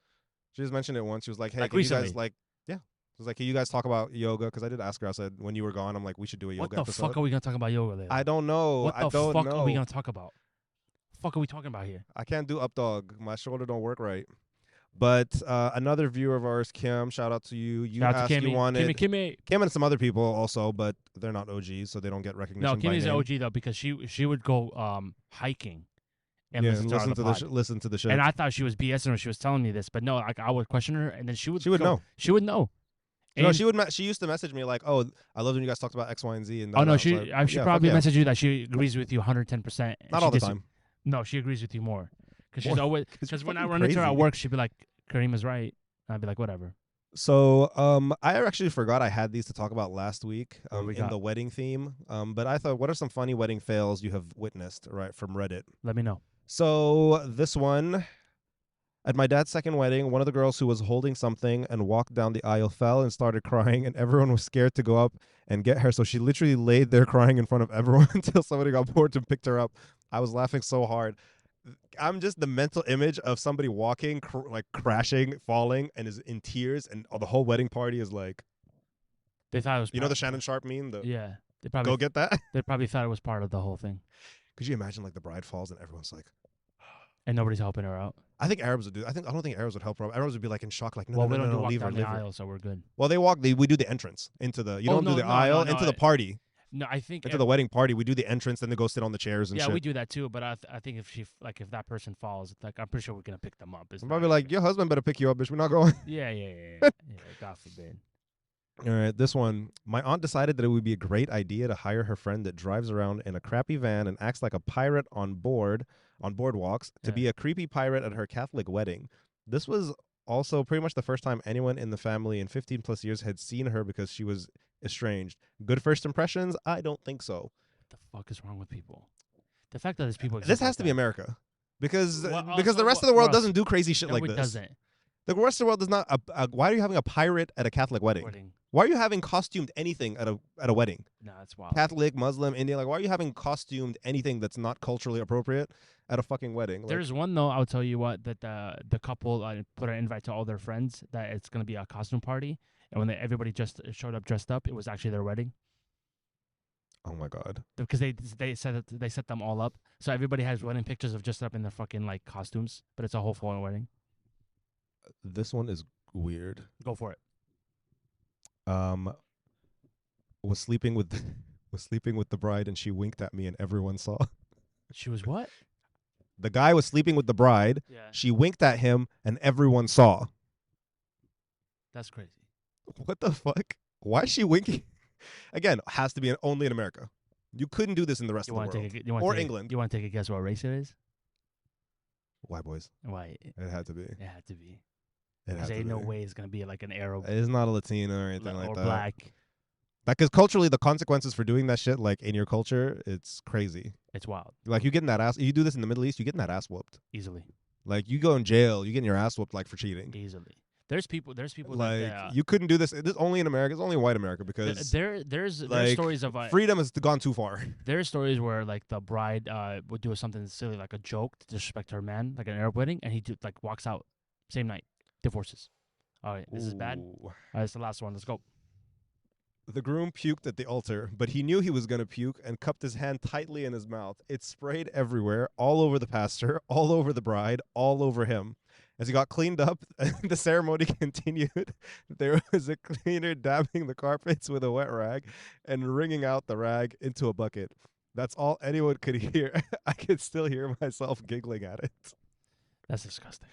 She just mentioned it once. She was like, "Hey, can recently? you guys yeah?" She was like, "Can you guys talk about yoga?" Because I did ask her. I said, "When you were gone, I'm like, we should do a yoga episode." What the fuck are we gonna talk about yoga there? I don't know. What the fuck are we gonna talk about? What the fuck are we talking about here? I can't do up dog. My shoulder don't work right. But another viewer of ours, Kim, shout out to you. You asked, you wanted Kimmy. Kim and some other people also, but they're not OGs, so they don't get recognition. No, Kimmy's an OG though because she would go hiking and listen to the show. And I thought she was BSing when she was telling me this, but no, like I would question her, and then she would know. She would know. No, she used to message me like, "Oh, I love when you guys talked about X, Y, and Z." And no, she probably messaged you that she agrees with you 110%. Not all the time. No, she agrees with you more because she's always when I run into her at work, she'd be like, Karim is right. I'd be like, whatever. So I actually forgot I had these to talk about last week in the wedding theme. But I thought, what are some funny wedding fails you have witnessed, right, from Reddit? Let me know. So this one, at my dad's second wedding, one of the girls who was holding something and walked down the aisle fell and started crying, and everyone was scared to go up and get her. So she literally laid there crying in front of everyone until somebody got bored and picked her up. I was laughing so hard. I'm just the mental image of somebody walking, crashing, falling, and is in tears, and the whole wedding party is like. They thought it was. You know the Shannon Sharp meme? Yeah, they probably go get that. They probably thought it was part of the whole thing. Could you imagine like the bride falls and everyone's like, and nobody's helping her out? I think Arabs would do. I don't think Arabs would help her. Arabs would be like in shock, like we don't walk down the aisle, so we're good. Well, we do the entrance into the. You don't do the aisle into the party. No, I think into the wedding party, we do the entrance, then they go sit on the chairs and shit. Yeah, we do that too. But I think if that person falls, like I'm pretty sure we're gonna pick them up. I'm probably like, your husband better pick you up, bitch. We're not going. Yeah. God forbid. All right, this one. My aunt decided that it would be a great idea to hire her friend that drives around in a crappy van and acts like a pirate on boardwalks to be a creepy pirate at her Catholic wedding. This was also pretty much the first time anyone in the family in 15 plus years had seen her because she was estranged. Good first impressions? I don't think so. What the fuck is wrong with people? The fact that there's people. This has to be America, because the rest of the world doesn't do crazy shit like this. Doesn't. The rest of the world does not. Why are you having a pirate at a Catholic wedding? Why are you having costumed anything at a wedding? No, that's wild. Catholic, Muslim, Indian. Like, why are you having costumed anything that's not culturally appropriate at a fucking wedding? Like, there's one though. I'll tell you what. That the couple put an invite to all their friends that it's gonna be a costume party, and when everybody just showed up dressed up, it was actually their wedding. Oh my god! Because they set them all up, so everybody has wedding pictures of just up in their fucking like costumes, but it's a whole full wedding. This one is weird. Go for it. Was sleeping with the bride and she winked at me and everyone saw. She was what? The guy was sleeping with the bride. Yeah. She winked at him, and everyone saw. That's crazy. What the fuck? Why is she winking? Again, has to be only in America. You couldn't do this in the rest of the world. Or England. You want to take a guess what race it is? White boys. White. It had to be. It had to be. Because ain't no way it's going to be like an Arab. It's not a Latino or anything like that. Or black. Because culturally, the consequences for doing that shit, like in your culture, it's crazy. It's wild. Like you getting that ass. You do this in the Middle East, you getting that ass whooped Easily. Like you go in jail, you getting your ass whooped like for cheating. Easily. There's people like you couldn't do this. This only in America. It's only white America because there's stories of freedom has gone too far. There's stories where like the bride would do something silly like a joke to disrespect her man, like an Arab wedding, and he like walks out same night, divorces. All right, this is bad. All right, it's the last one. Let's go. The groom puked at the altar, but he knew he was going to puke and cupped his hand tightly in his mouth. It sprayed everywhere, all over the pastor, all over the bride, all over him. As he got cleaned up, the ceremony continued. There was a cleaner dabbing the carpets with a wet rag and wringing out the rag into a bucket. That's all anyone could hear. I could still hear myself giggling at it. That's disgusting.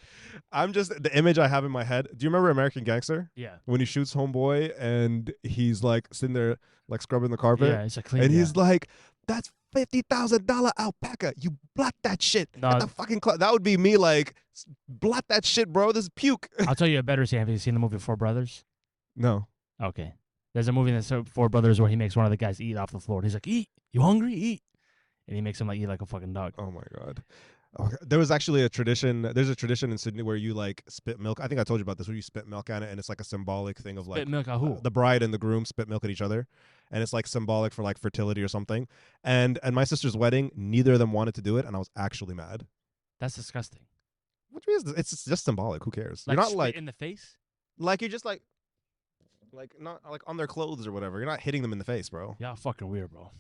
The image I have in my head. Do you remember American Gangster? Yeah. When he shoots homeboy and he's like sitting there like scrubbing the carpet. Yeah, it's a clean. And he's like, that's $50,000 alpaca. You blot that shit. No, Get the fucking that would be me like, blot that shit, bro. This is puke. I'll tell you a better scene. Have you seen the movie Four Brothers? No. Okay. There's a movie in the Four Brothers where he makes one of the guys eat off the floor. He's like, eat. You hungry? Eat. And he makes him like eat like a fucking dog. Oh my God. Okay. There was actually a tradition. There's a tradition in Sydney where you like spit milk. I think I told you about this. Where you spit milk at it, and it's like a symbolic thing of like spit milk at who? The bride and the groom spit milk at each other, and it's like symbolic for like fertility or something. And at my sister's wedding, neither of them wanted to do it, and I was actually mad. That's disgusting. What do you mean? It's just symbolic. Who cares? Like you're not like in the face. Like you're just like not like on their clothes or whatever. You're not hitting them in the face, bro. Yeah, fucking weird, bro.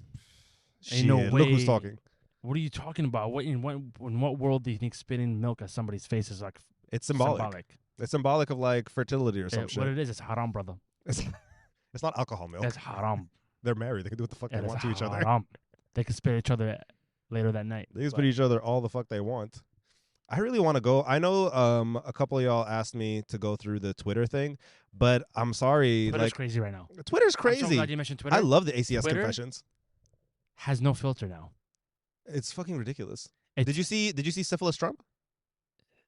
Ain't no way. Look who's talking. What are you talking about? In what world do you think spitting milk at somebody's face is like? It's symbolic. It's symbolic of like fertility or some shit. What it is, it's haram, brother. It's not alcohol milk. It's haram. They're married. They can do what the fuck they want to each other. They can spit each other later that night. They can spit each other all the fuck they want. I really want to go. I know a couple of y'all asked me to go through the Twitter thing, but I'm sorry. Twitter's crazy right now. Twitter's crazy. I'm so glad you mentioned Twitter. I love the ACS Twitter confessions. Has no filter now. It's fucking ridiculous. Did you see Syphilis Trump?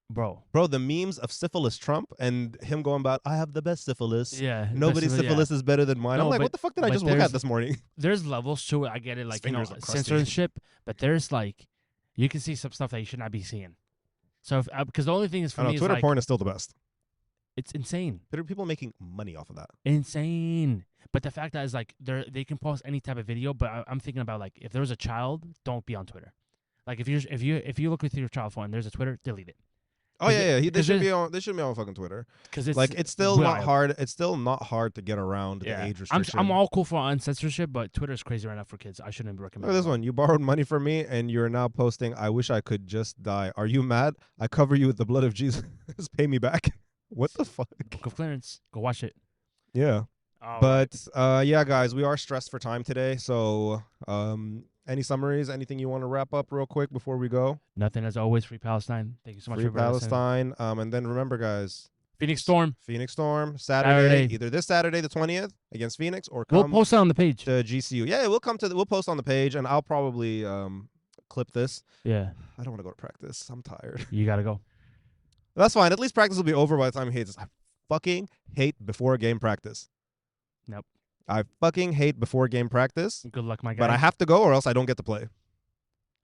Bro, the memes of Syphilis Trump and him going about, I have the best syphilis. Yeah. Nobody's syphilis is better than mine. No, I'm like, what the fuck did I just look at this morning? There's levels to it. I get it. Like, censorship. But there's like, you can see some stuff that you should not be seeing. So, because the only thing is for me Twitter is porn is still the best. It's insane. There are people making money off of that. Insane. But the fact that is like, they can post any type of video, but I'm thinking about like, if there was a child, don't be on Twitter. Like if you look with your child phone and there's a Twitter, delete it. Oh yeah. They shouldn't be on fucking Twitter. Because it's still not hard. It's still not hard to get around the age restriction. I'm all cool for uncensorship, but Twitter is crazy right now for kids. I shouldn't recommend. Look at this one. You borrowed money from me, and you're now posting, I wish I could just die. Are you mad? I cover you with the blood of Jesus. Pay me back. What the fuck? Book of Clarence. Go watch it. Yeah. But yeah, guys, we are stressed for time today. So any summaries? Anything you want to wrap up real quick before we go? Nothing, as always. Free Palestine. Thank you so much for Palestine. And then remember, guys, Phoenix Storm, Saturday. Either this Saturday, the 20th, against Phoenix, or we'll post it on the page. To GCU. Yeah, we'll post on the page, and I'll probably clip this. Yeah. I don't want to go to practice. I'm tired. You gotta go. That's fine. At least practice will be over by the time he hates this. I fucking hate before game practice. Nope. I fucking hate before game practice. Good luck, my guy. But I have to go, or else I don't get to play.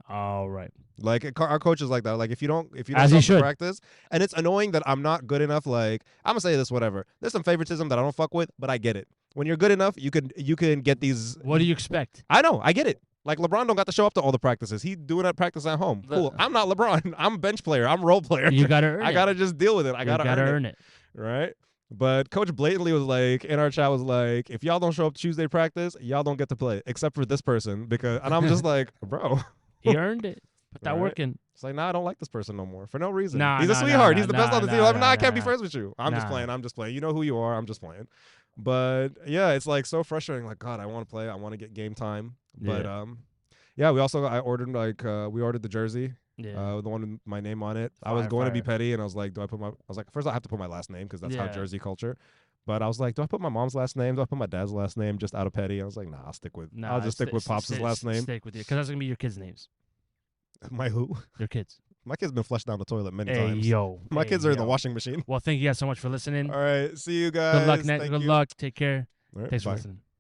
All right. Like our coach is like that. Like if you don't practice, and it's annoying that I'm not good enough. Like I'm gonna say this, whatever. There's some favoritism that I don't fuck with, but I get it. When you're good enough, you can get these. What do you expect? I know, I get it. Like LeBron don't got to show up to all the practices. He doing that practice at home. Cool. I'm not LeBron. I'm a bench player. I'm a role player. You gotta earn it. I gotta just deal with it. I gotta earn it. Right. But coach blatantly was like, in our chat was like, if y'all don't show up to Tuesday practice, y'all don't get to play, except for this person. And I'm just like, bro. He earned it. Put that work in. It's like, I don't like this person no more for no reason. He's a sweetheart. He's the best on the team. I can't be friends with you. I'm just playing. You know who you are. I'm just playing. But yeah, it's like so frustrating. Like, God, I want to play. I want to get game time. But yeah, I ordered we ordered the jersey. Yeah. The one with my name on it. I was going to be petty, and I was like, first I have to put my last name because that's how Jersey culture. But I was like, do I put my mom's last name? Do I put my dad's last name just out of petty? I was like, nah, I'll just stick with Pops' last name. Stick with you, because that's gonna be your kids' names. My who? Your kids. My kid's been flushed down the toilet many times. My kids are in the washing machine. Well, thank you guys so much for listening. All right, see you guys. Good luck. Good luck. Take care. Right, thanks for listening.